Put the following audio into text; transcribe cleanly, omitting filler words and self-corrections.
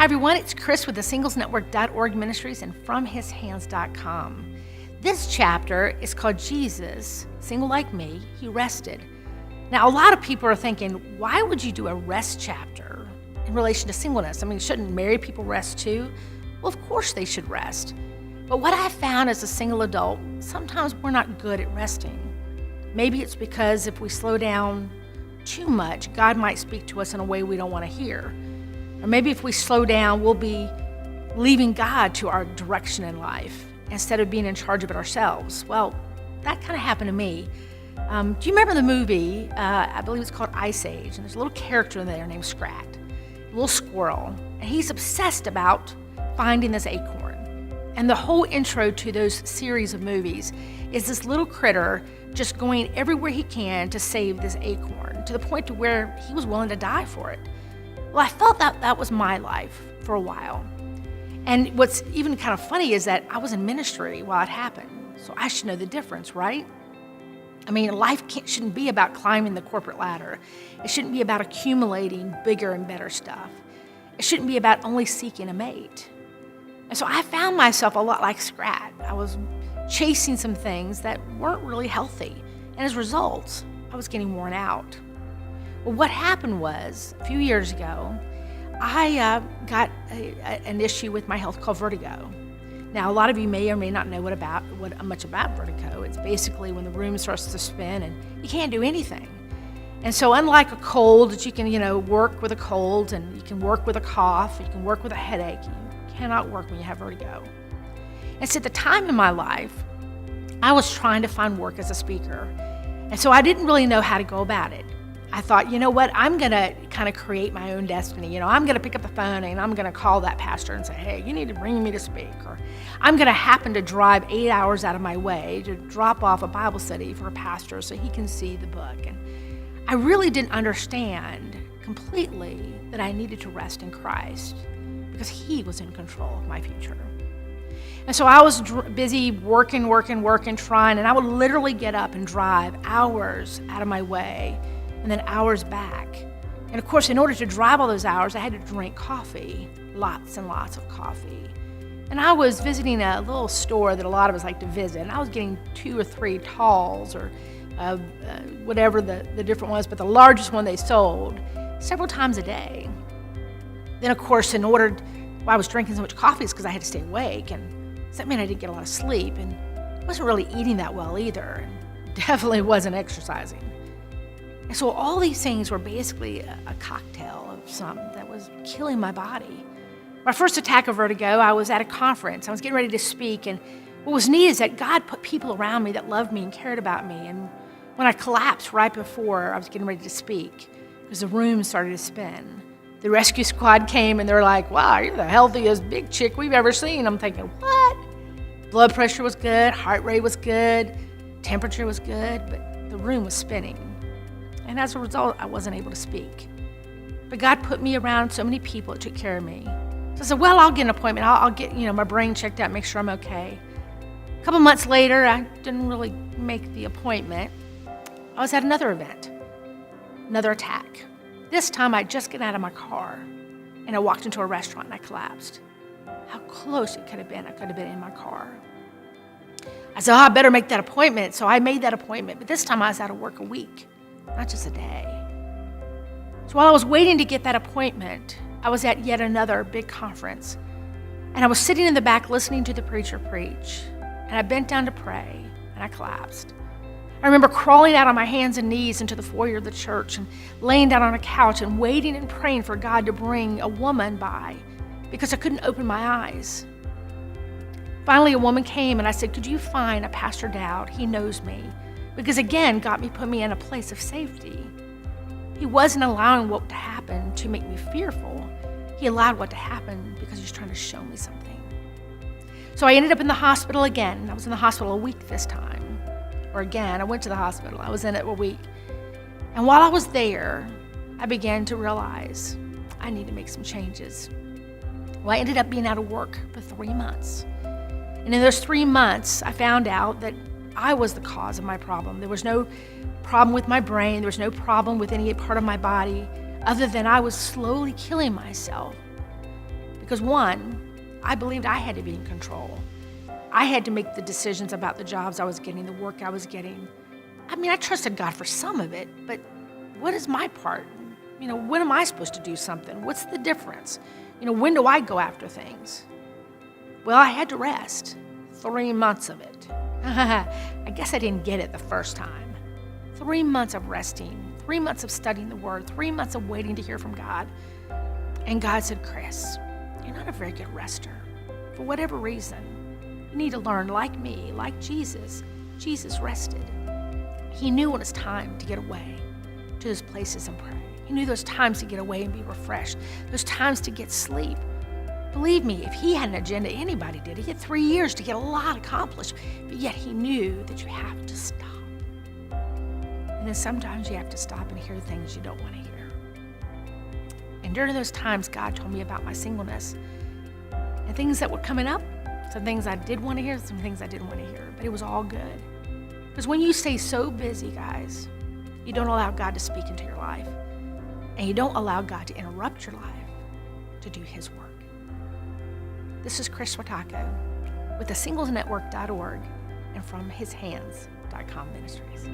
everyone, it's Kris with the singlesnetwork.org ministries and fromhishands.com. This chapter is called Jesus, Single Like Me, He Rested. Now, a lot of people are thinking, why would you do a rest chapter in relation to singleness? I mean, shouldn't married people rest too? Well, of course they should rest. But what I found as a single adult, sometimes we're not good at resting. Maybe it's because if we slow down too much, God might speak to us in a way we don't want to hear. Or maybe if we slow down, we'll be leaving God to our direction in life instead of being in charge of it ourselves. Well, that kind of happened to me. Do you remember the movie, I believe it's called Ice Age, and there's a little character in there named Scrat, a little squirrel, and he's obsessed about finding this acorn. And the whole intro to those series of movies is this little critter just going everywhere he can to save this acorn, to the point to where he was willing to die for it. Well, I felt that was my life for a while. And what's even kind of funny is that I was in ministry while it happened, so I should know the difference, right? I mean, life shouldn't be about climbing the corporate ladder. It shouldn't be about accumulating bigger and better stuff. It shouldn't be about only seeking a mate. And so I found myself a lot like Scrat. I was chasing some things that weren't really healthy. And as a result, I was getting worn out. Well, what happened was, a few years ago, I got an issue with my health called vertigo. Now, a lot of you may or may not know much about vertigo. It's basically when the room starts to spin and you can't do anything. And so unlike a cold that you can, work with a cold and you can work with a cough, you can work with a headache, you cannot work when you have vertigo. And so at the time in my life, I was trying to find work as a speaker. And so I didn't really know how to go about it. I thought, you know what, I'm going to kind of create my own destiny. I'm going to pick up the phone and I'm going to call that pastor and say, hey, you need to bring me to speak. Or I'm going to happen to drive 8 hours out of my way to drop off a Bible study for a pastor so he can see the book. And I really didn't understand completely that I needed to rest in Christ because He was in control of my future. And so I was busy working, trying, and I would literally get up and drive hours out of my way and then hours back. And of course, in order to drive all those hours, I had to drink coffee, lots and lots of coffee. And I was visiting a little store that a lot of us like to visit, and I was getting 2 or 3 talls or whatever the different ones, but the largest one they sold several times a day. Then, of course, why I was drinking so much coffee is because I had to stay awake, and so that meant I didn't get a lot of sleep, and I wasn't really eating that well either, and definitely wasn't exercising. And so all these things were basically a cocktail of something that was killing my body. My first attack of vertigo, I was at a conference. I was getting ready to speak, and what was neat is that God put people around me that loved me and cared about me. And when I collapsed right before I was getting ready to speak, because the room started to spin, the rescue squad came and they're like, wow, you're the healthiest big chick we've ever seen. I'm thinking, what? Blood pressure was good, heart rate was good, temperature was good, but the room was spinning. And as a result, I wasn't able to speak. But God put me around so many people that took care of me. So I said, well, I'll get an appointment. I'll get my brain checked out, make sure I'm okay. A couple months later, I didn't really make the appointment. I was at another event, another attack. This time, I just got out of my car, and I walked into a restaurant, and I collapsed. How close it could have been. I could have been in my car. I said, I better make that appointment. So I made that appointment, but this time I was out of work a week, not just a day. So while I was waiting to get that appointment, I was at yet another big conference, and I was sitting in the back listening to the preacher preach, and I bent down to pray, and I collapsed. I remember crawling out on my hands and knees into the foyer of the church and laying down on a couch and waiting and praying for God to bring a woman by because I couldn't open my eyes. Finally, a woman came and I said, could you find a Pastor Dowd? He knows me. Because again, God put me in a place of safety. He wasn't allowing what to happen to make me fearful. He allowed what to happen because He was trying to show me something. So I ended up in the hospital again. I was in the hospital a week this time. Or again, I went to the hospital. I was in it a week. And while I was there, I began to realize I need to make some changes. Well, I ended up being out of work for 3 months. And in those 3 months, I found out that I was the cause of my problem. There was no problem with my brain. There was no problem with any part of my body other than I was slowly killing myself Because one, I believed I had to be in control. I had to make the decisions about the jobs I was getting, the work I was getting. I mean, I trusted God for some of it, but what is my part? When am I supposed to do something? What's the difference? When do I go after things? Well, I had to rest. 3 months of it. I guess I didn't get it the first time. 3 months of resting, 3 months of studying the Word, 3 months of waiting to hear from God. And God said, Kris, you're not a very good rester. For whatever reason, you need to learn like me, like Jesus. Jesus rested. He knew when it was time to get away to those places and pray. He knew those times to get away and be refreshed, those times to get sleep. Believe me, if he had an agenda, anybody did. He had 3 years to get a lot accomplished, but yet he knew that you have to stop. And then sometimes you have to stop and hear things you don't want to hear. And during those times, God told me about my singleness and things that were coming up, some things I did want to hear, some things I didn't want to hear, but it was all good. Because when you stay so busy, guys, you don't allow God to speak into your life, and you don't allow God to interrupt your life to do his work. This is Kris Swiatocho with thesinglesnetwork.org and from hishands.com ministries.